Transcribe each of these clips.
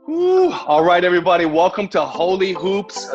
Ooh, all right, everybody. Welcome to Holy Hoops,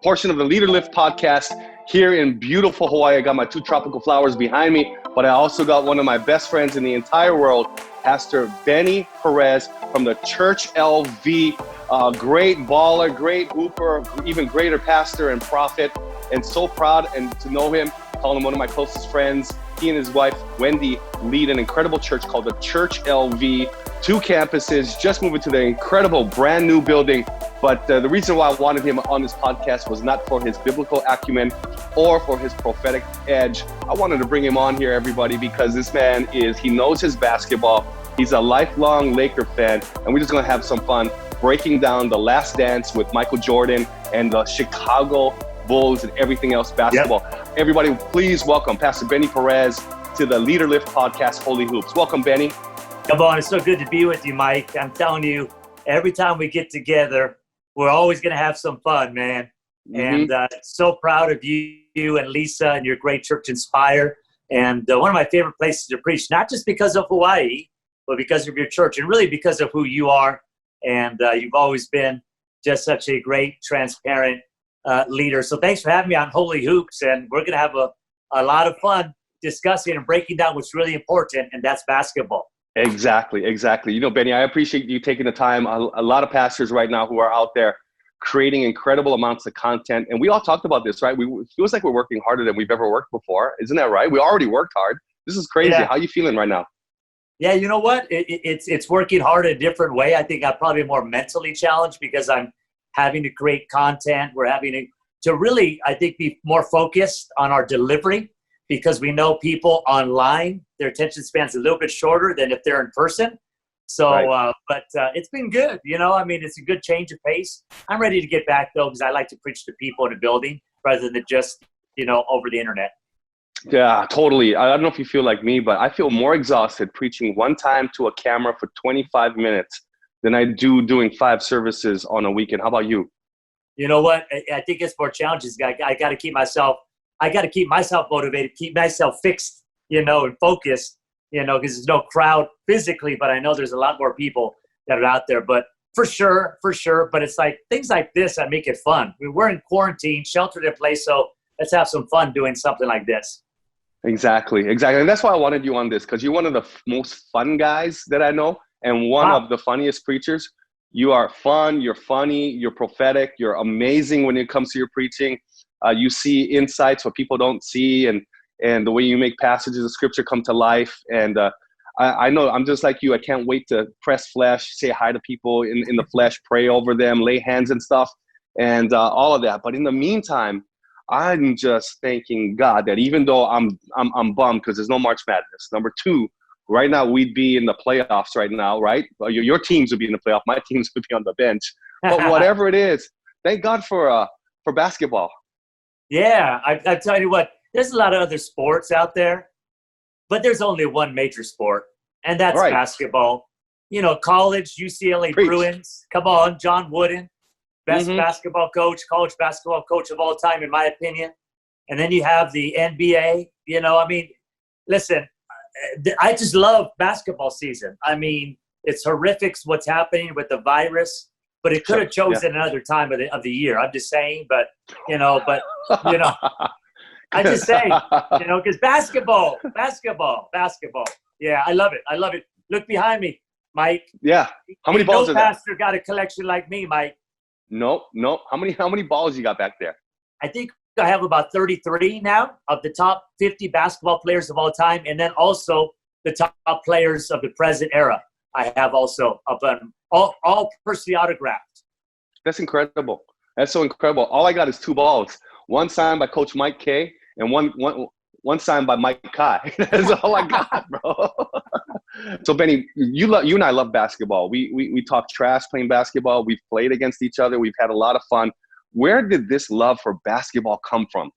portion of the Leader Lift podcast here in beautiful Hawaii. I got my two tropical flowers behind me, but I also got one of my best friends in the entire world, Pastor Benny Perez from the Church LV. Great baller, great hooper, even greater pastor and prophet, and so proud and to know him. Call him one of my closest friends. He and his wife, Wendy, lead an incredible church called the Church LV. 2 campuses, just moving to the incredible brand new building. But the reason why I wanted him on this podcast was not for his biblical acumen or for his prophetic edge. I wanted to bring him on here, everybody, because this man he knows his basketball. He's a lifelong Laker fan, and we're just going to have some fun breaking down the last dance with Michael Jordan and the Chicago Bulls and everything else basketball. Yep. Everybody, please welcome Pastor Benny Perez to the Leader Lift podcast, Holy Hoops. Welcome, Benny. Come on, it's so good to be with you, Mike. I'm telling you, every time we get together, we're always going to have some fun, man. Mm-hmm. And so proud of you and Lisa and your great church, Inspire. And one of my favorite places to preach, not just because of Hawaii, but because of your church and really because of who you are. And you've always been just such a great, transparent leader. So thanks for having me on Holy Hoops. And we're going to have a lot of fun discussing and breaking down what's really important, and that's basketball. Exactly. You know, Benny, I appreciate you taking the time. A lot of pastors right now who are out there creating incredible amounts of content. And we all talked about this, right? It feels like we're working harder than we've ever worked before. Isn't that right? We already worked hard. This is crazy. Yeah. How are you feeling right now? Yeah, you know what? It's working hard in a different way. I think I'm probably more mentally challenged because I'm having to create content. We're having to really, I think, be more focused on our delivery, because we know people online, their attention span's a little bit shorter than if they're in person. So, right. But it's been good. You know, I mean, it's a good change of pace. I'm ready to get back, though, because I like to preach to people in a building rather than just, over the internet. Yeah, totally. I don't know if you feel like me, but I feel more exhausted preaching one time to a camera for 25 minutes than I do doing 5 services on a weekend. How about you? You know what? I think it's more challenging. I got to keep myself motivated, keep myself fixed, and focused, because there's no crowd physically, but I know there's a lot more people that are out there. But for sure. But it's like things like this that make it fun. We're in quarantine, sheltered in place, so let's have some fun doing something like this. Exactly. And that's why I wanted you on this, because you're one of the most fun guys that I know and one of the funniest preachers. You are fun, you're funny, you're prophetic, you're amazing when it comes to your preaching. You see insights what people don't see, and the way you make passages of scripture come to life. And I know I'm just like you. I can't wait to press flesh, say hi to people in the flesh, pray over them, lay hands and stuff, and all of that. But in the meantime, I'm just thanking God that even though I'm bummed because there's no March Madness. Number 2, right now we'd be in the playoffs right now, right? Your teams would be in the playoff. My teams would be on the bench. But whatever it is, thank God for basketball. Yeah, I tell you what, there's a lot of other sports out there, but there's only one major sport, and that's basketball. College, UCLA Preach. Bruins. Come on, John Wooden, best basketball coach, college basketball coach of all time, in my opinion. And then you have the NBA. Listen, I just love basketball season. I mean, it's horrific what's happening with the virus. But it could have chosen another time of the year. I'm just saying, but I just say, because basketball. Yeah, I love it. Look behind me, Mike. Yeah. How many balls are there? No pastor got a collection like me, Mike. Nope. How many balls you got back there? I think I have about 33 now of the top 50 basketball players of all time, and then also the top players of the present era. I have also up on all personally autographed. That's incredible. That's so incredible. All I got is 2 balls. One signed by Coach Mikekai and one signed by mikekai. That's all I got, bro. So Benny, you and I love basketball. We talk trash playing basketball. We've played against each other. We've had a lot of fun. Where did this love for basketball come from?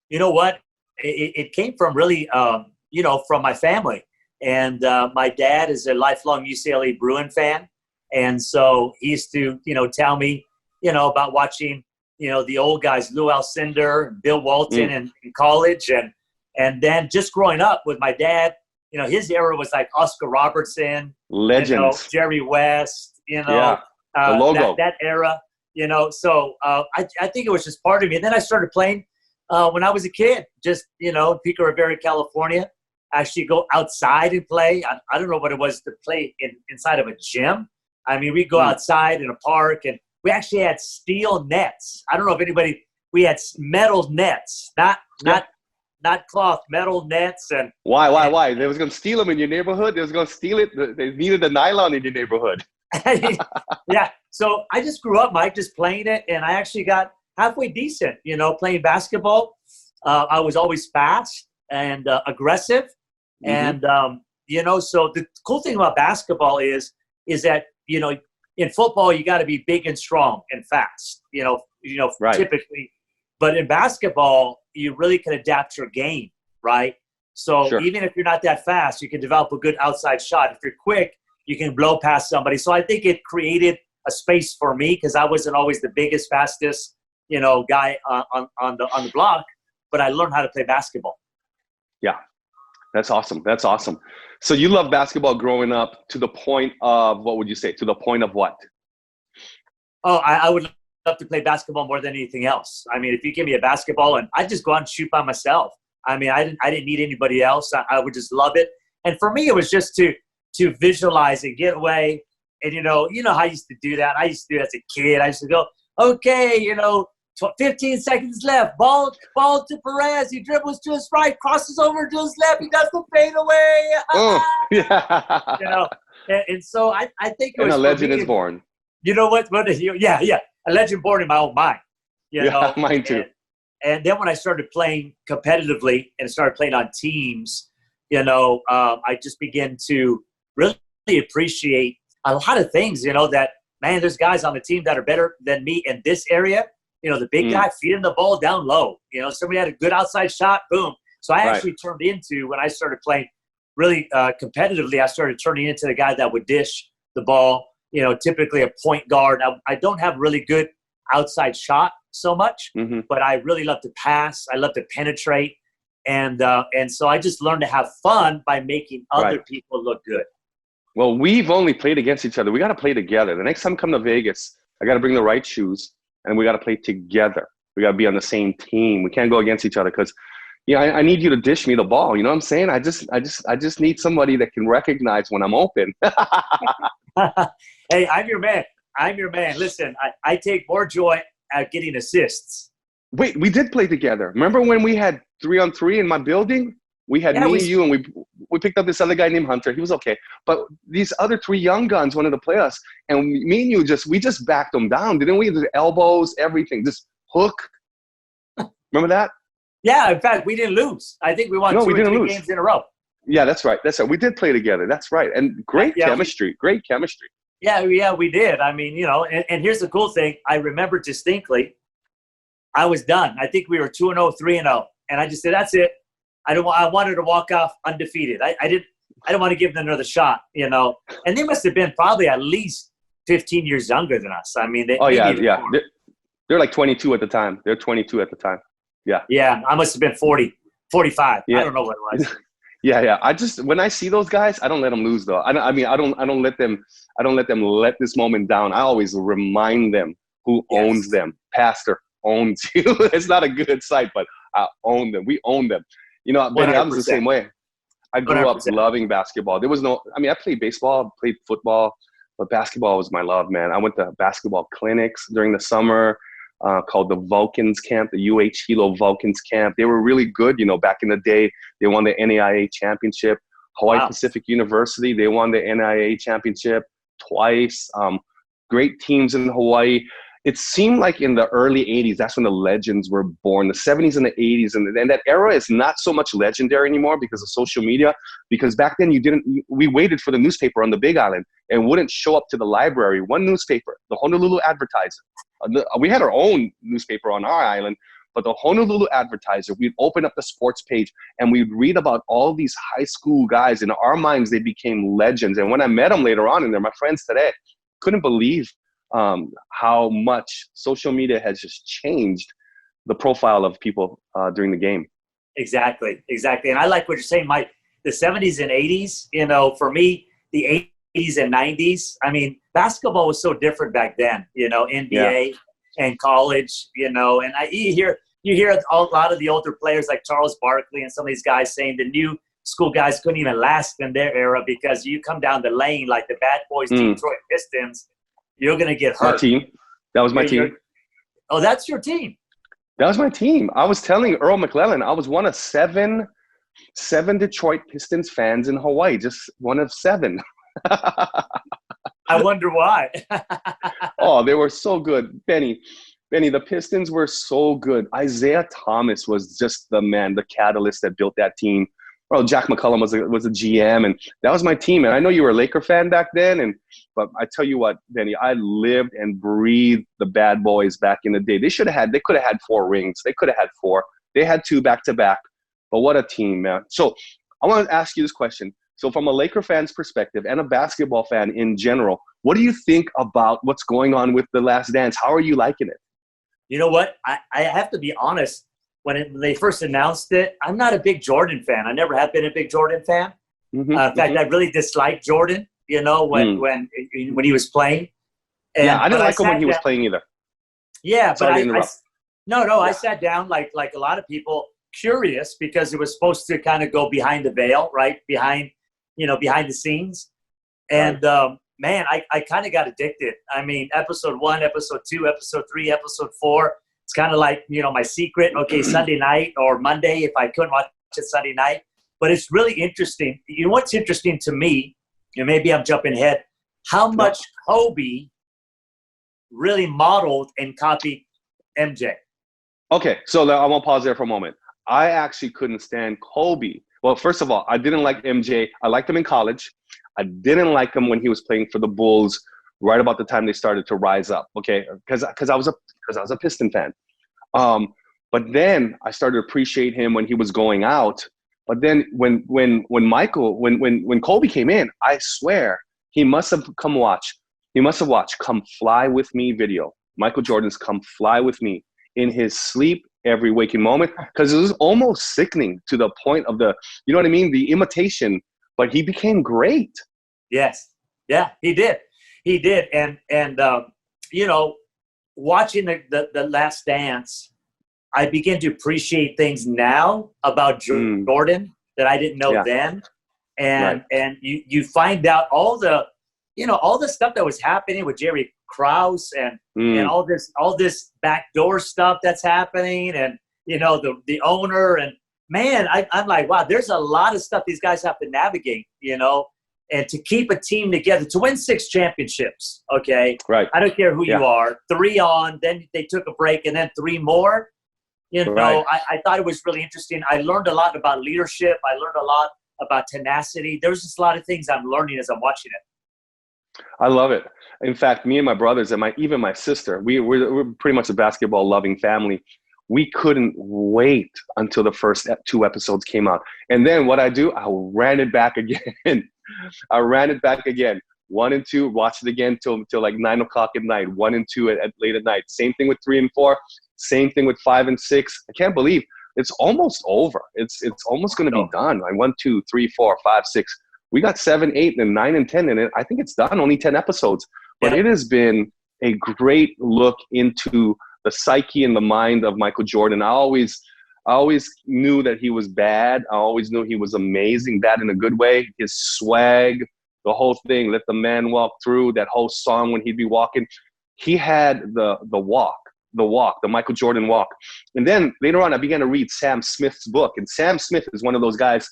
You know what? It came from really, from my family. And my dad is a lifelong UCLA Bruin fan. And so he used to, tell me, about watching, the old guys, Lou Alcindor, Bill Walton in college. And then just growing up with my dad, his era was like Oscar Robertson. Legends. Jerry West, The logo. That era, so I think it was just part of me. And then I started playing when I was a kid, just, in Pico Rivera, California. Actually go outside and play. I don't know what it was to play inside of a gym. I mean, we'd go outside in a park, and we actually had steel nets. I don't know if we had metal nets, not cloth, metal nets. And why? They was going to steal them in your neighborhood? They was going to steal it? They needed the nylon in your neighborhood. Yeah. So I just grew up, Mike, just playing it, and I actually got halfway decent, playing basketball. I was always fast and aggressive. And, so the cool thing about basketball is that, in football, you got to be big and strong and fast, right. Typically. But in basketball, you really can adapt your game, right? So sure. Even if you're not that fast, you can develop a good outside shot. If you're quick, you can blow past somebody. So I think it created a space for me because I wasn't always the biggest, fastest, guy on the block, but I learned how to play basketball. Yeah. That's awesome. That's awesome. So you love basketball growing up to the point of, what would you say? To the point of what? Oh, I would love to play basketball more than anything else. I mean, if you give me a basketball, and I'd just go out and shoot by myself. I mean, I didn't need anybody else. I would just love it. And for me, it was just to visualize and get away. And, you know how I used to do that. I used to do it as a kid. I used to go, okay, 15 seconds left. Ball to Perez. He dribbles to his right, crosses over to his left. He does the fadeaway. Yeah. And so I think it was. And a legend is born. You know what? Yeah. A legend born in my own mind. Yeah, mine too. And then when I started playing competitively and started playing on teams, I just began to really appreciate a lot of things, that, man, there's guys on the team that are better than me in this area. The big guy feeding the ball down low. Somebody had a good outside shot, boom. So I actually turned into, when I started playing really competitively, I started turning into the guy that would dish the ball, typically a point guard. I don't have really good outside shot so much, but I really love to pass. I love to penetrate. And so I just learned to have fun by making other people look good. Well, we've only played against each other. We got to play together. The next time I come to Vegas, I got to bring the right shoes. And we got to play together. We got to be on the same team. We can't go against each other because, I need you to dish me the ball. You know what I'm saying? I just need somebody that can recognize when I'm open. Hey, I'm your man. Listen, I take more joy at getting assists. Wait, we did play together. Remember when we had 3-on-3 in my building? We had me and you, and we picked up this other guy named Hunter. He was okay. But these other 3 young guns wanted to play us. And me and you we just backed them down, didn't we? The elbows, everything. Just hook. Remember that? Yeah, in fact, we didn't lose. I think we won 2 or 3 games in a row. Yeah, that's right. We did play together. That's right. And great chemistry. Great chemistry. Yeah, we did. I mean, and here's the cool thing. I remember distinctly, I was done. I think we were 2-0, 3-0. And I just said, that's it. I wanted to walk off undefeated. I didn't want to give them another shot, And they must have been probably at least 15 years younger than us. I mean, yeah. They're like 22 at the time. They're 22 at the time. Yeah. Yeah, I must have been 40, 45. Yeah. I don't know what it was. Yeah. When I see those guys, I don't let them lose though. I don't let them let this moment down. I always remind them who owns them. Pastor owns you. It's not a good sight, but I own them. We own them. Benny, I was the same way. I grew 100%. Up loving basketball. There was I played baseball, played football, but basketball was my love, man. I went to basketball clinics during the summer called the Vulcans Camp, the UH Hilo Vulcans Camp. They were really good, back in the day. They won the NAIA championship. Hawaii Pacific University, they won the NAIA championship twice. Great teams in Hawaii. It seemed like in the early 80s, that's when the legends were born, the 70s and the 80s. And that era is not so much legendary anymore because of social media. Because back then we waited for the newspaper on the Big Island and wouldn't show up to the library. One newspaper, the Honolulu Advertiser. We had our own newspaper on our island, but the Honolulu Advertiser, we'd open up the sports page and we'd read about all these high school guys. In our minds, they became legends. And when I met them later on, and they're my friends today, couldn't believe how much social media has just changed the profile of people during the game. Exactly. And I like what you're saying, Mike. The 70s and 80s, for me, the 80s and 90s. I mean, basketball was so different back then, NBA and college, and you hear a lot of the older players like Charles Barkley and some of these guys saying the new school guys couldn't even last in their era because you come down the lane like the bad boys Detroit Pistons, you're going to get hurt. My team. That was my team. Oh, that's your team. That was my team. I was telling Earl McClellan, I was one of seven Detroit Pistons fans in Hawaii, just one of 7. I wonder why. Oh, they were so good. Benny, the Pistons were so good. Isaiah Thomas was just the man, the catalyst that built that team. Well, Jack McCollum was a GM, and that was my team. And I know you were a Laker fan back then, but I tell you what, Benny, I lived and breathed the bad boys back in the day. They could have had 4 rings. They could have had 4. They had 2 back to back. But what a team, man. So I want to ask you this question. So from a Laker fan's perspective and a basketball fan in general, what do you think about what's going on with The Last Dance? How are you liking it? You know what? I have to be honest. When they first announced it, I'm not a big Jordan fan. I never have been a big Jordan fan. In fact, I really disliked Jordan, when he was playing. And, I didn't like him when he was playing either. Yeah, but I sat down like a lot of people, curious because it was supposed to kind of go behind the veil, right? Behind the scenes. And, man, I kind of got addicted. I mean, episode 1, episode 2, episode 3, episode 4. It's kind of like, my secret. Okay, Sunday night or Monday if I couldn't watch it Sunday night. But it's really interesting. You know what's interesting to me, and maybe I'm jumping ahead, how much Kobe really modeled and copied MJ. Okay, so I want to pause there for a moment. I actually couldn't stand Kobe. Well, first of all, I didn't like MJ. I liked him in college. I didn't like him when he was playing for the Bulls right about the time they started to rise up, okay? Because I was a Piston fan. But then I started to appreciate him when he was going out. But then when Kobe came in, I swear he must have watched Come Fly With Me video. Michael Jordan's Come Fly With Me in his sleep every waking moment, because it was almost sickening to the point of the imitation, but he became great. Yes. Yeah, he did. And watching the Last Dance, I begin to appreciate things now about Jordan that I didn't know then. And you find out all the stuff that was happening with Jerry Krause and all this backdoor stuff that's happening, and the owner, and man, I'm like, wow, there's a lot of stuff these guys have to navigate, and to keep a team together, to win 6 championships, okay? Right. I don't care who you are. 3 on, then they took a break, and then 3 more. I thought it was really interesting. I learned a lot about leadership. I learned a lot about tenacity. There's just a lot of things I'm learning as I'm watching it. I love it. In fact, me and my brothers and even my sister, we're pretty much a basketball-loving family. We couldn't wait until the first 2 episodes came out. And then what I ran it back again. 1 and 2, watched it again till like 9 o'clock at night. 1 and 2 at late at night. Same thing with 3 and 4. Same thing with 5 and 6. I can't believe it's almost over. It's almost going to be done. Like 1, 2, 3, 4, 5, 6. We got 7, 8, and 9 and 10 in it. I think it's done. Only 10 episodes, but it has been a great look into the psyche and the mind of Michael Jordan. I always knew that he was bad. I always knew he was amazing, bad in a good way. His swag, the whole thing, let the man walk through, that whole song when he'd be walking. He had the walk, the Michael Jordan walk. And then later on, I began to read Sam Smith's book. And Sam Smith is one of those guys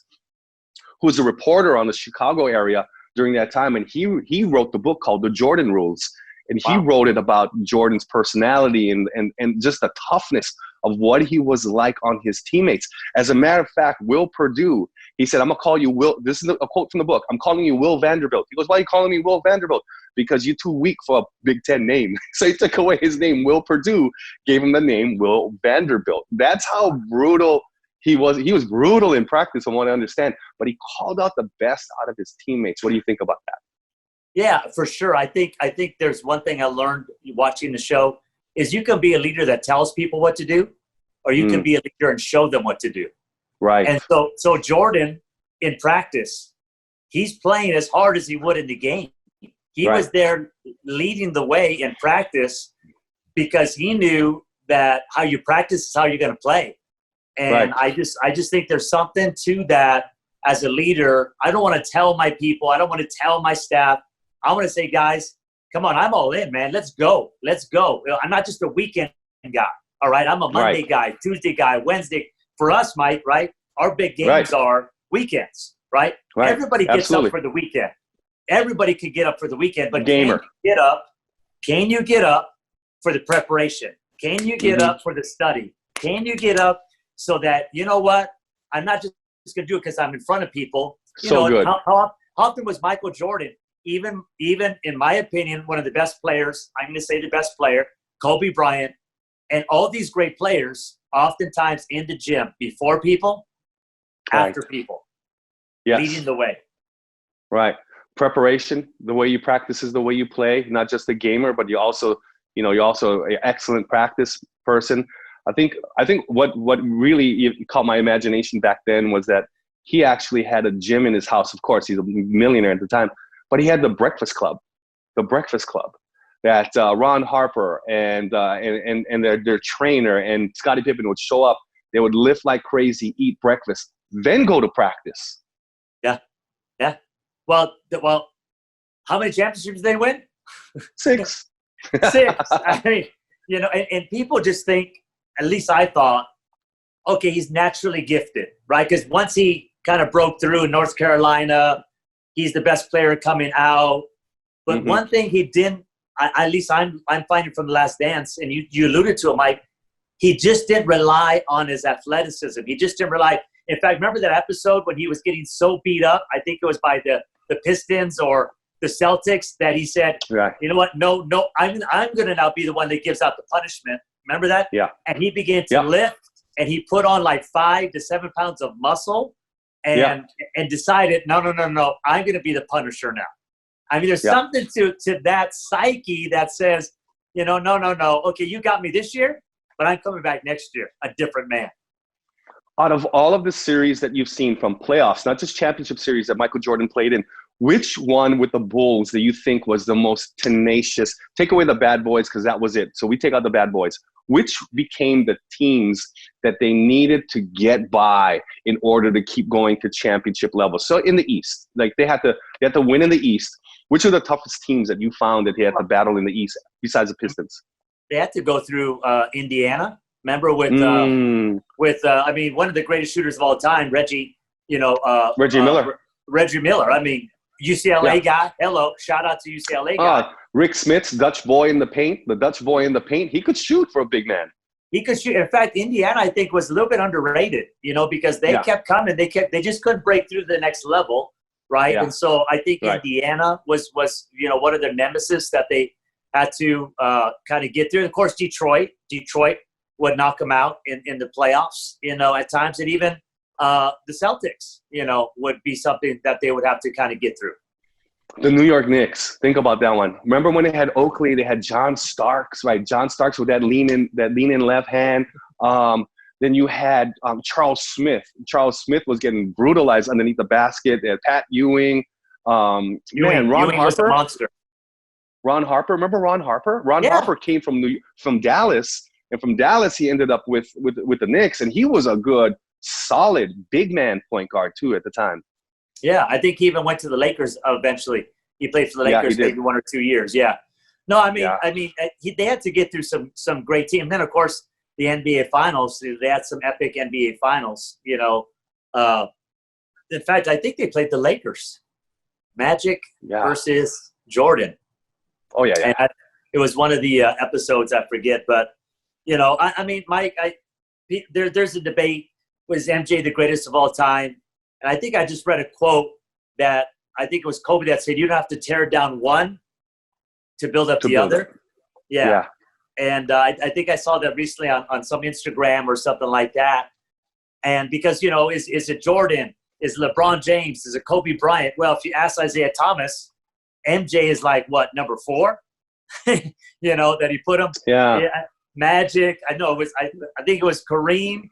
who was a reporter on the Chicago area during that time. And he wrote the book called The Jordan Rules. And he wrote it about Jordan's personality and just the toughness of what he was like on his teammates. As a matter of fact, Will Perdue, he said, I'm going to call you Will. This is a quote from the book. I'm calling you Will Vanderbilt. He goes, why are you calling me Will Vanderbilt? Because you're too weak for a Big Ten name. So he took away his name, Will Perdue, gave him the name Will Vanderbilt. That's how brutal he was. He was brutal in practice, from what I understand, but he called out the best out of his teammates. What do you think about that? Yeah, for sure. I think there's one thing I learned watching the show is you can be a leader that tells people what to do, or you can be a leader and show them what to do. Right. And so Jordan in practice, he's playing as hard as he would in the game. He Right. was there leading the way in practice because he knew that how you practice is how you're going to play. And Right. I just think there's something to that as a leader. I don't want to tell my people. I don't want to tell my staff. I want to say, guys, come on, I'm all in, man. Let's go. Let's go. I'm not just a weekend guy. All right. I'm a Monday guy, Tuesday guy, Wednesday. For us, Mike, right? Our big games are weekends, right? Everybody gets up for the weekend. Everybody could get up for the weekend, but Gamer. Can you get up for the preparation? Can you get up for the study? Can you get up so that, you know what? I'm not just going to do it because I'm in front of people. You know, good. How often was Michael Jordan, even in my opinion, one of the best players, I'm going to say the best player, Kobe Bryant, and all these great players, oftentimes in the gym, before people, after people, leading the way. Right. Preparation, the way you practice is the way you play, not just a gamer, but you're also an excellent practice person. I think what really caught my imagination back then was that he actually had a gym in his house. Of course, he's a millionaire at the time, but he had the Breakfast Club that Ron Harper and their trainer and Scottie Pippen would show up. They would lift like crazy, eat breakfast, then go to practice. Yeah. Well, how many championships did they win? 6. 6. I mean, you know, and people just think, at least I thought, okay, he's naturally gifted, right? Because once he kind of broke through in North Carolina, he's the best player coming out. But one thing he didn't, at least I'm finding from The Last Dance, and you alluded to it, Mike, he just didn't rely on his athleticism. He just didn't rely. In fact, remember that episode when he was getting so beat up? I think it was by the Pistons or the Celtics that he said, you know what? No, I'm going to now be the one that gives out the punishment. Remember that? Yeah. And he began to lift, and he put on like 5 to 7 pounds of muscle and decided, no, I'm going to be the Punisher now. I mean, there's something to that psyche that says, you know, no. Okay, you got me this year, but I'm coming back next year, a different man. Out of all of the series that you've seen from playoffs, not just championship series that Michael Jordan played in, which one with the Bulls do you think was the most tenacious? Take away the bad boys because that was it. So we take out the bad boys. Which became the teams that they needed to get by in order to keep going to championship level? So in the East, like they had to win in the East. Which are the toughest teams that you found that they had to battle in the East besides the Pistons? They had to go through Indiana. Remember with I mean, one of the greatest shooters of all time, Reggie Miller. Reggie Miller. I mean, UCLA guy. Hello, shout out to UCLA guy. Rick Smith's Dutch boy in the paint. The Dutch boy in the paint. He could shoot for a big man. He could shoot. In fact, Indiana, I think, was a little bit underrated. You know, because they kept coming. They just couldn't break through to the next level. Right. Yeah. And so I think Indiana was, you know, one of their nemesis that they had to kind of get through. And of course, Detroit would knock them out in the playoffs, you know, at times. And even the Celtics, you know, would be something that they would have to kind of get through. The New York Knicks. Think about that one. Remember when they had Oakley, they had John Starks, right? John Starks with that lean in left hand. Then you had Charles Smith. Charles Smith was getting brutalized underneath the basket. They had Pat Ewing. Ron Ewing Harper was a monster. Ron Harper. Remember Ron Harper? Ron Harper came from Dallas, and from Dallas he ended up with the Knicks, and he was a good, solid, big man point guard too at the time. Yeah, I think he even went to the Lakers eventually. He played for the Lakers maybe 1 or 2 years. Yeah. No, I mean, they had to get through some great team. And then of course, the NBA Finals, they had some epic NBA Finals, you know. In fact, I think they played the Lakers. Magic versus Jordan. Oh, yeah. And it was one of the episodes, I forget. But, you know, I mean, Mike, there's a debate. Was MJ the greatest of all time? And I think I just read a quote that I think it was Kobe that said, you don't have to tear down one to build up the other. Yeah. And I think I saw that recently on some Instagram or something like that. And because, you know, is it Jordan? Is LeBron James? Is it Kobe Bryant? Well, if you ask Isaiah Thomas, MJ is like, what, number 4? You know, that he put him. Yeah. Magic. I know it was, I think it was Kareem,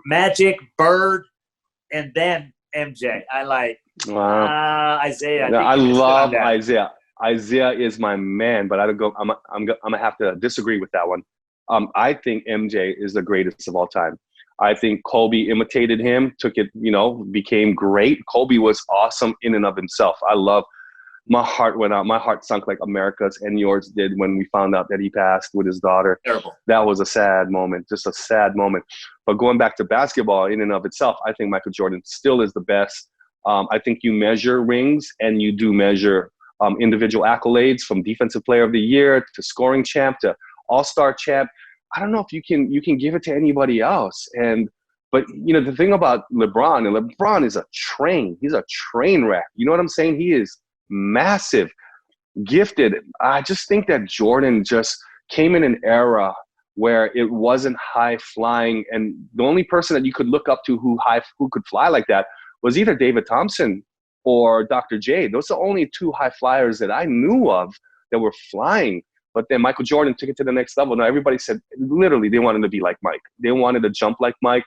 Magic, Bird, and then MJ. Wow. Isaiah. No, I You missed it on love that. Isaiah. Isaiah is my man, but I'm gonna have to disagree with that one. I think MJ is the greatest of all time. I think Kobe imitated him, took it, became great. Kobe was awesome in and of himself. My heart went out. My heart sunk like America's and yours did when we found out that he passed with his daughter. Terrible. That was a sad moment, just a sad moment. But going back to basketball in and of itself, I think Michael Jordan still is the best. I think you measure rings and you do measure individual accolades, from defensive player of the year to scoring champ to all-star champ. I don't know if you can give it to anybody else. But the thing about LeBron is a train. He's a train wreck. You know what I'm saying? He is massive, gifted. I just think that Jordan just came in an era where it wasn't high flying, and the only person that you could look up to who could fly like that was either David Thompson or Dr. J. Those are the only two high flyers that I knew of that were flying. But then Michael Jordan took it to the next level. Now everybody said literally they wanted to be like Mike. They wanted to jump like Mike,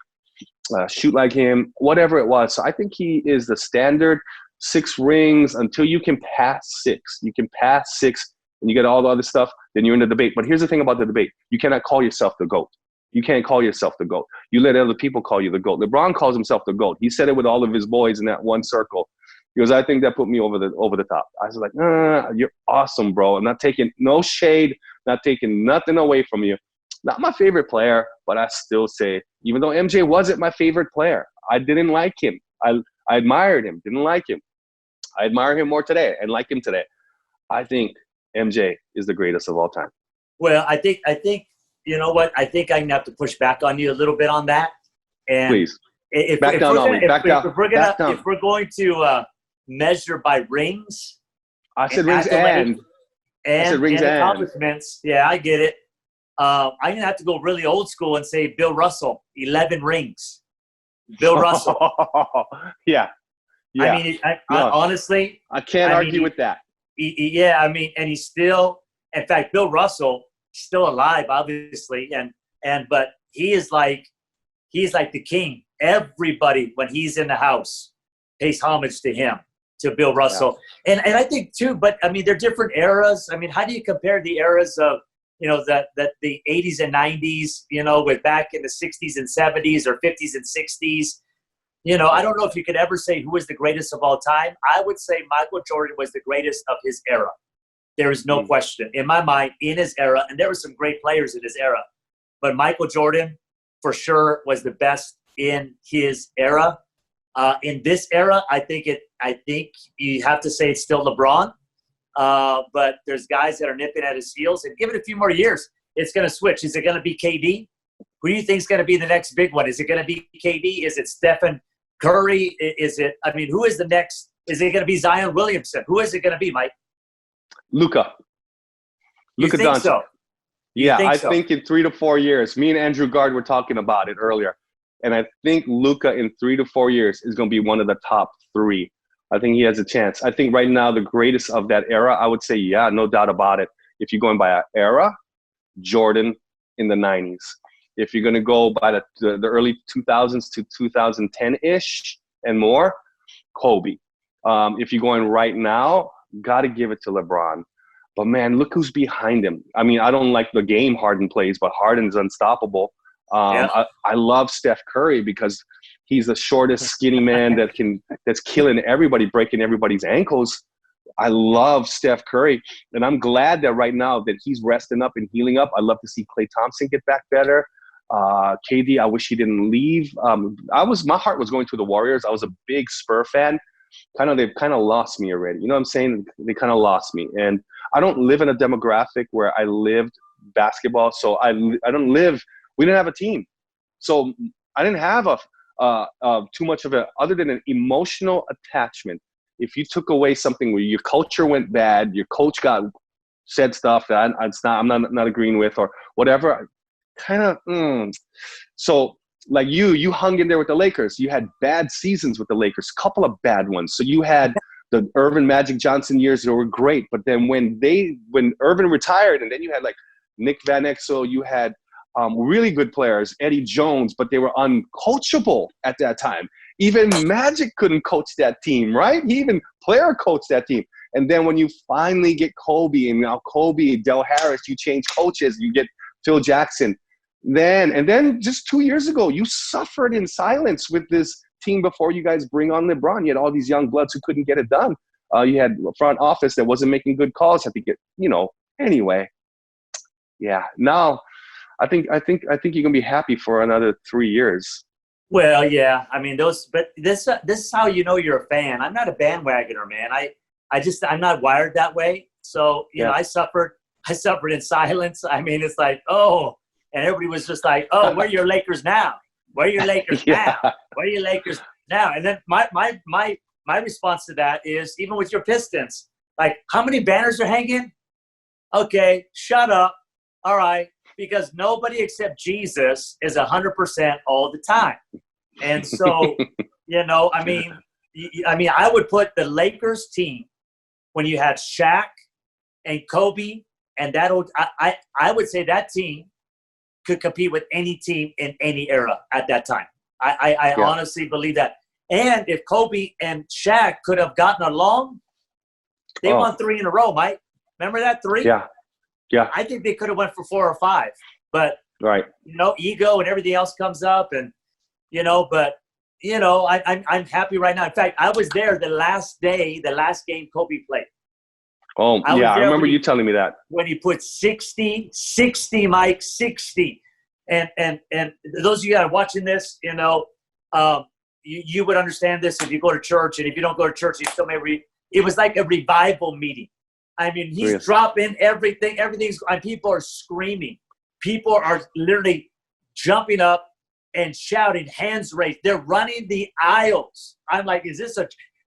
shoot like him, whatever it was. So I think he is the standard. 6 rings until you can pass 6. You can pass 6 and you get all the other stuff, then you're in the debate. But here's the thing about the debate. You cannot call yourself the GOAT. You can't call yourself the GOAT. You let other people call you the GOAT. LeBron calls himself the GOAT. He said it with all of his boys in that one circle. He goes, I think that put me over the top. I was like, you're awesome, bro. I'm not taking no shade, not taking nothing away from you. Not my favorite player, but I still say, even though MJ wasn't my favorite player, I didn't like him. I admired him, didn't like him. I admire him more today and like him today. I think MJ is the greatest of all time. Well, I think you know what? I think I'm gonna have to push back on you a little bit on that. And please, if we're going to measure by rings, I said rings and accomplishments. Yeah, I get it. I'm gonna have to go really old school and say Bill Russell, 11 rings. Bill Russell. Yeah. I mean, honestly, I can't argue with that. And he's still, in fact, Bill Russell still alive, obviously, but he's like the king. Everybody, when he's in the house, pays homage to him, to Bill Russell, and I think too. But I mean, they're different eras. I mean, how do you compare the eras of that the 80s and 90s, with back in the 60s and 70s or 50s and 60s? I don't know if you could ever say who was the greatest of all time. I would say Michael Jordan was the greatest of his era. There is no question in my mind, in his era, and there were some great players in his era. But Michael Jordan, for sure, was the best in his era. In this era, I think you have to say it's still LeBron. But there's guys that are nipping at his heels. And give it a few more years, it's going to switch. Is it going to be KD? Who do you think is going to be the next big one? Is it going to be KD? Is it Stephen Curry? Who is the next? Is it going to be Zion Williamson? Who is it going to be, Mike? Luka Doncic. So? Yeah, I think in 3 to 4 years, me and Andrew Gard were talking about it earlier. And I think Luka in 3 to 4 years is going to be one of the top 3. I think he has a chance. I think right now the greatest of that era, I would say, no doubt about it. If you're going by an era, Jordan in the 90s. If you're going to go by the early 2000s to 2010-ish and more, Kobe. If you're going right now, got to give it to LeBron. But, man, look who's behind him. I mean, I don't like the game Harden plays, but Harden's unstoppable. I love Steph Curry because he's the shortest, skinny man that's killing everybody, breaking everybody's ankles. I love Steph Curry, and I'm glad that right now that he's resting up and healing up. I love to see Klay Thompson get back better. KD, I wish he didn't leave. My heart was going to the Warriors. I was a big Spur fan. They've kind of lost me already. You know what I'm saying? They kind of lost me. And I don't live in a demographic where I lived basketball. So I don't live. We didn't have a team. So I didn't have too much of a, other than an emotional attachment. If you took away something where your culture went bad, your coach said stuff that I'm not agreeing with or whatever, So like you hung in there with the Lakers. You had bad seasons with the Lakers, couple of bad ones. So you had the Irvin Magic Johnson years that were great. But then when Irvin retired, and then you had like Nick Van Exel, you had really good players, Eddie Jones, but they were uncoachable at that time. Even Magic couldn't coach that team, right? He even player coached that team. And then when you finally get Kobe, and now Kobe, Del Harris, you change coaches, you get Phil Jackson. Then just 2 years ago, you suffered in silence with this team before you guys bring on LeBron. You had all these young bloods who couldn't get it done. You had a front office that wasn't making good calls. Had to get, anyway. Yeah. Now, I think you're gonna be happy for another 3 years. Well, yeah. I mean, but this is how you know you're a fan. I'm not a bandwagoner, man. I'm not wired that way. So you know, I suffered in silence. I mean, it's like, oh, and everybody was just like, oh, where are your Lakers now? Where are your Lakers now? Where are your Lakers now? And then my response to that is, even with your Pistons, like, how many banners are hanging? Okay, shut up. All right, because nobody except Jesus is 100% all the time. And so, I mean, I would put the Lakers team when you had Shaq and Kobe, and I would say that team could compete with any team in any era at that time. I honestly believe that. And if Kobe and Shaq could have gotten along, they won 3 in a row, Mike. Remember that 3? Yeah. Yeah. I think they could have went for 4 or 5. But, ego and everything else comes up. And, I'm happy right now. In fact, I was there the last game Kobe played. Oh, I remember you telling me that. When he put 60, Mike, 60. And those of you that are watching this, you would understand this if you go to church. And if you don't go to church, you still may read. It was like a revival meeting. I mean, he's dropping everything. And people are screaming. People are literally jumping up and shouting, hands raised. They're running the aisles. I'm like,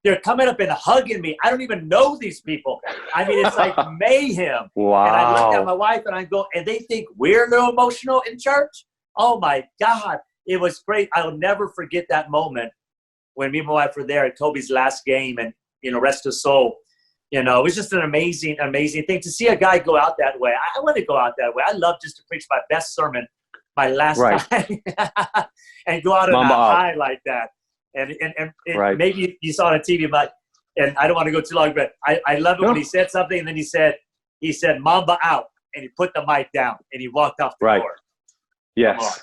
they're coming up and hugging me. I don't even know these people. I mean, it's like mayhem. Wow. And I look at my wife and I go, and they think we're a little emotional in church? Oh, my God. It was great. I will never forget that moment when me and my wife were there at Kobe's last game, and, rest his soul. It was just an amazing, amazing thing to see a guy go out that way. I want to go out that way. I love just to preach my best sermon, my last time, and go out on a high like that. And maybe you saw it on TV, but and I don't want to go too long, but I love it when he said something, and then he said Mamba out, and he put the mic down, and he walked off the court. Yes.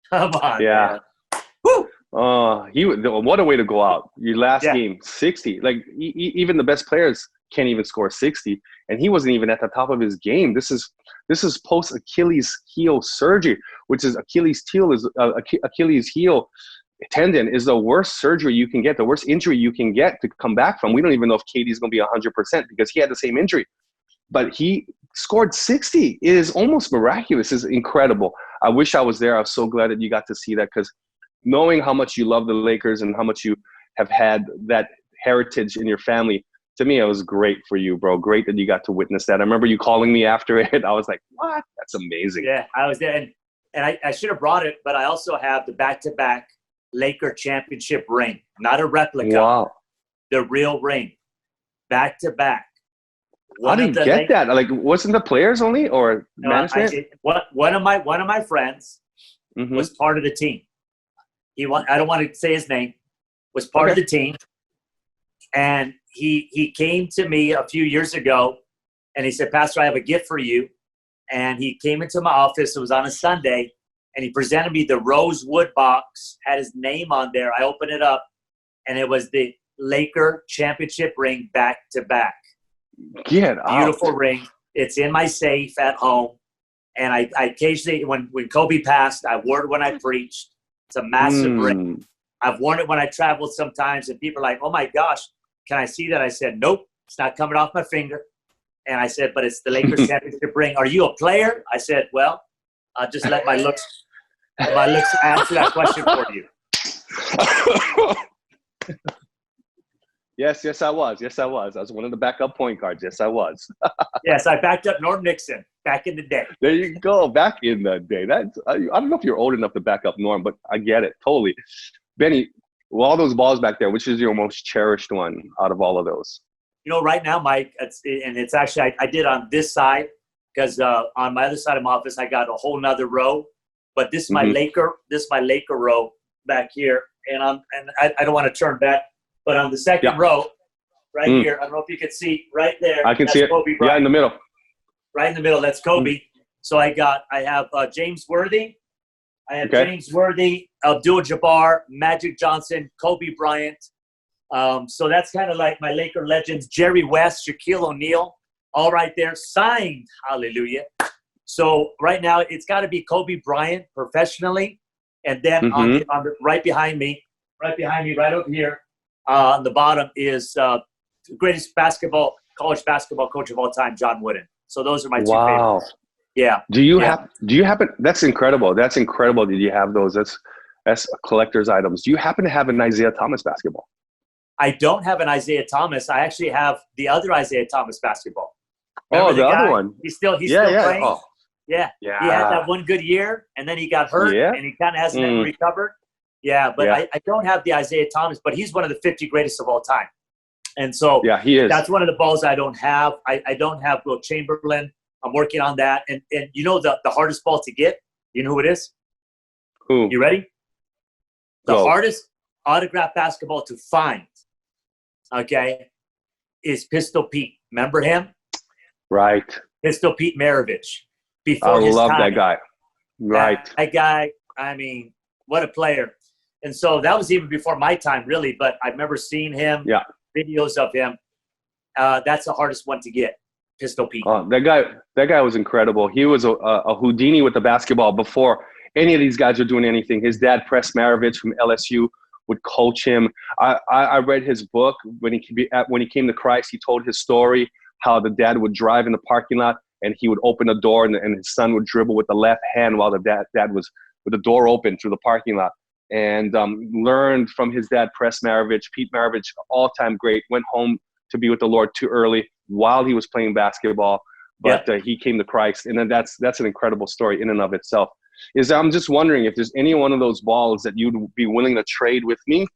Come on. Yeah. Man. Woo! What a way to go out. Your last game, 60. Like even the best players can't even score 60, and he wasn't even at the top of his game. This is post Achilles heel surgery, which is Achilles heel tendon is the worst surgery you can get, the worst injury you can get to come back from. We don't even know if KD's going to be 100% because he had the same injury, but he scored 60. It is almost miraculous. It's incredible. I wish I was there. I was so glad that you got to see that, because knowing how much you love the Lakers and how much you have had that heritage in your family, to me, it was great for you, bro. Great that you got to witness that. I remember you calling me after it. I was like, what? That's amazing. Yeah, I was there. And I should have brought it, but I also have the back-to-back Laker championship ring. Not a replica. Wow. The real ring. Back-to-back. How did you get that? Like, wasn't the players only or management? One of my friends was part of the team. I don't want to say his name. Was part of the team, and he came to me a few years ago, and he said, "Pastor, I have a gift for you." And he came into my office. It was on a Sunday, and he presented me the rosewood box, had his name on there. I opened it up, and it was the Laker championship ring back-to-back. Get out. Beautiful ring. It's in my safe at home. And I occasionally, when Kobe passed, I wore it when I preached. It's a massive ring. I've worn it when I traveled sometimes, and people are like, "Oh, my gosh, can I see that?" I said, "Nope, it's not coming off my finger." And I said, "But it's the Lakers championship ring. Are you a player?" I said, "Well, I'll just let my looks answer that question for you." Yes, I was. I was one of the backup point guards. Yes, I was. Yes, I backed up Norm Nixon back in the day. There you go. Back in the day. I don't know if you're old enough to back up Norm, but I get it. Totally. Benny, with all those balls back there, which is your most cherished one out of all of those? Right now, Mike, it's actually, I did on this side, because on my other side of my office, I got a whole nother row. but this is my Laker. This is my Laker row back here, and I don't want to turn back, but on the second row, right here, I don't know if you can see right there. I can see it. Kobe Bryant. Yeah, in the middle. Right in the middle. That's Kobe. So I have James Worthy. I have James Worthy, Abdul-Jabbar, Magic Johnson, Kobe Bryant. So that's kind of like my Laker legends. Jerry West, Shaquille O'Neal, all right there, signed. Hallelujah. So right now it's got to be Kobe Bryant professionally, and then on the right behind me, right over here on the bottom is the greatest college basketball coach of all time, John Wooden. So those are my two favorites. Yeah. Do you happen? That's incredible. That's incredible that you have those. That's collector's items. Do you happen to have an Isaiah Thomas basketball? I don't have an Isaiah Thomas. I actually have the other Isaiah Thomas basketball. Remember the other one. He's still playing. Oh. Yeah. He had that one good year, and then he got hurt, and he kind of hasn't recovered. Yeah, but I don't have the Isaiah Thomas, but he's one of the 50 greatest of all time. And so he is. That's one of the balls I don't have. I don't have Will Chamberlain. I'm working on that. And you know the hardest ball to get? You know who it is? Who? You ready? The hardest autographed basketball to find, is Pistol Pete. Remember him? Right. Pistol Pete Maravich. I love that guy. Right. That guy, I mean, what a player. And so that was even before my time, really. But I remember seeing him, videos of him. That's the hardest one to get, Pistol Pete. That guy was incredible. He was a Houdini with the basketball before any of these guys were doing anything. His dad, Press Maravich from LSU, would coach him. I read his book when he came to Christ. He told his story how the dad would drive in the parking lot and he would open the door and his son would dribble with the left hand while the dad was with the door open through the parking lot. And learned from his dad, Press Maravich. Pete Maravich, all-time great, went home to be with the Lord too early while he was playing basketball, but he came to Christ. And then that's an incredible story in and of itself. I'm just wondering if there's any one of those balls that you'd be willing to trade with me.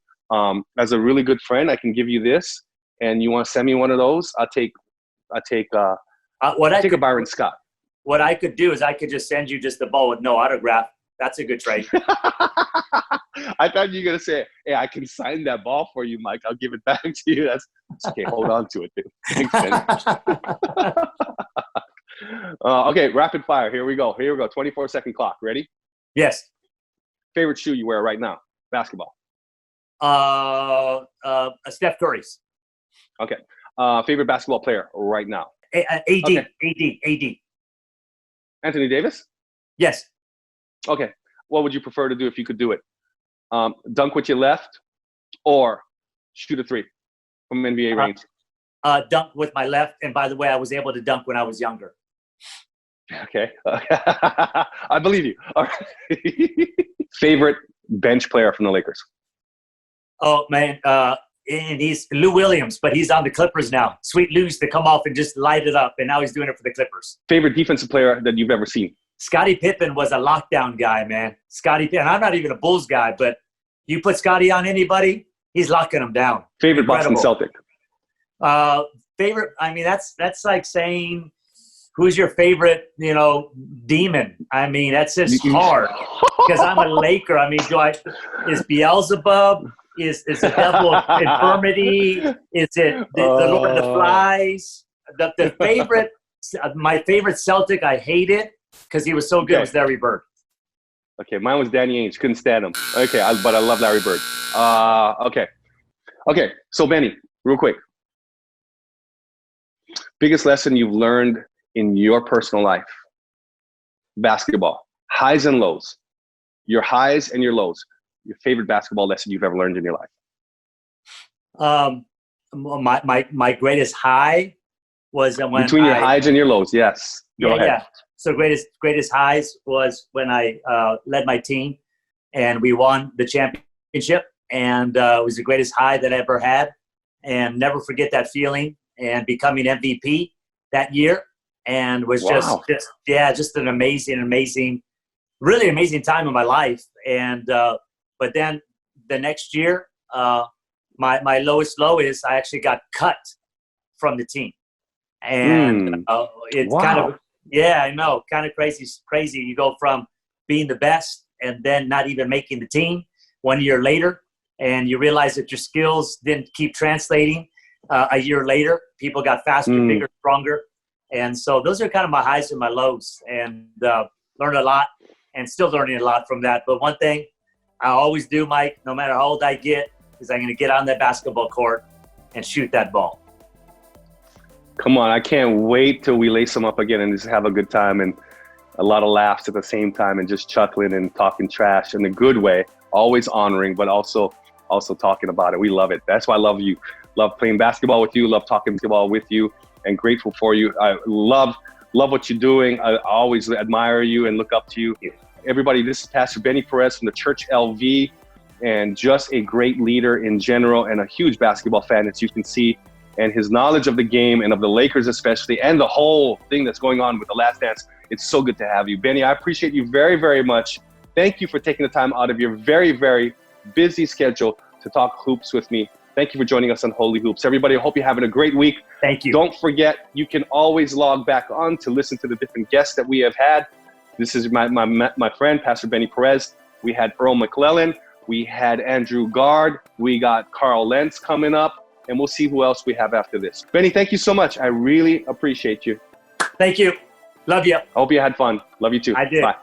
As a really good friend, I can give you this, and you want to send me one of those? I'll take a Byron Scott. What I could do is I could just send you just the ball with no autograph. That's a good trade. I thought you were going to say, hey, I can sign that ball for you, Mike. I'll give it back to you. That's okay. Hold on to it, dude. Thanks, okay, rapid fire. Here we go. 24-second clock. Ready? Yes. Favorite shoe you wear right now? Basketball. Steph Curry's. Okay. Favorite basketball player right now? AD. Anthony Davis? Yes. Okay. What would you prefer to do if you could do it? Dunk with your left or shoot a three from NBA range? Dunk with my left. And by the way, I was able to dunk when I was younger. Okay. I believe you. All right. Favorite bench player from the Lakers? Oh, man. And he's Lou Williams, but he's on the Clippers now. Sweet Lou's to come off and just light it up, and now he's doing it for the Clippers. Favorite defensive player that you've ever seen? Scottie Pippen was a lockdown guy, man. Scottie Pippen. I'm not even a Bulls guy, but you put Scottie on anybody, he's locking them down. Favorite Incredible. Boston Celtic? Favorite. I mean, that's like saying who's your favorite, demon. I mean, that's just hard because I'm a Laker. I mean, is Beelzebub? Is the devil of infirmity? Is it the Lord of the Flies? The favorite, my favorite Celtic, I hate it because he was so good, was Larry Bird. Okay, mine was Danny Ainge. Couldn't stand him. Okay, but I love Larry Bird. Okay, so Benny, real quick. Biggest lesson you've learned in your personal life? Basketball. Highs and lows. Your highs and your lows. Your favorite basketball lesson you've ever learned in your life? My greatest high was when between your highs and your lows. Yes. Go ahead. Yeah. So greatest highs was when I led my team and we won the championship, and it was the greatest high that I ever had, and never forget that feeling, and becoming MVP that year, and was just an amazing, really amazing time in my life. And but then the next year, my lowest low is I actually got cut from the team. And it's kind of, I know, kind of crazy. You go from being the best and then not even making the team 1 year later. And you realize that your skills didn't keep translating a year later. People got faster, bigger, stronger. And so those are kind of my highs and my lows, and learned a lot and still learning a lot from that. But one thing I always do, Mike, no matter how old I get, is I'm going to get on that basketball court and shoot that ball. Come on, I can't wait till we lace them up again and just have a good time and a lot of laughs at the same time and just chuckling and talking trash in a good way, always honoring, but also talking about it. We love it. That's why I love you. Love playing basketball with you, love talking basketball with you, and grateful for you. I love what you're doing. I always admire you and look up to you. Everybody, this is Pastor Benny Perez from the Church LV, and just a great leader in general and a huge basketball fan, as you can see. And his knowledge of the game and of the Lakers especially, and the whole thing that's going on with The Last Dance. It's so good to have you. Benny, I appreciate you very, very much. Thank you for taking the time out of your very, very busy schedule to talk hoops with me. Thank you for joining us on Holy Hoops. Everybody, I hope you're having a great week. Thank you. Don't forget, you can always log back on to listen to the different guests that we have had. This is my friend, Pastor Benny Perez. We had Earl McClellan. We had Andrew Gard. We got Carl Lentz coming up. And we'll see who else we have after this. Benny, thank you so much. I really appreciate you. Thank you. Love you. I hope you had fun. Love you too. I did. Bye.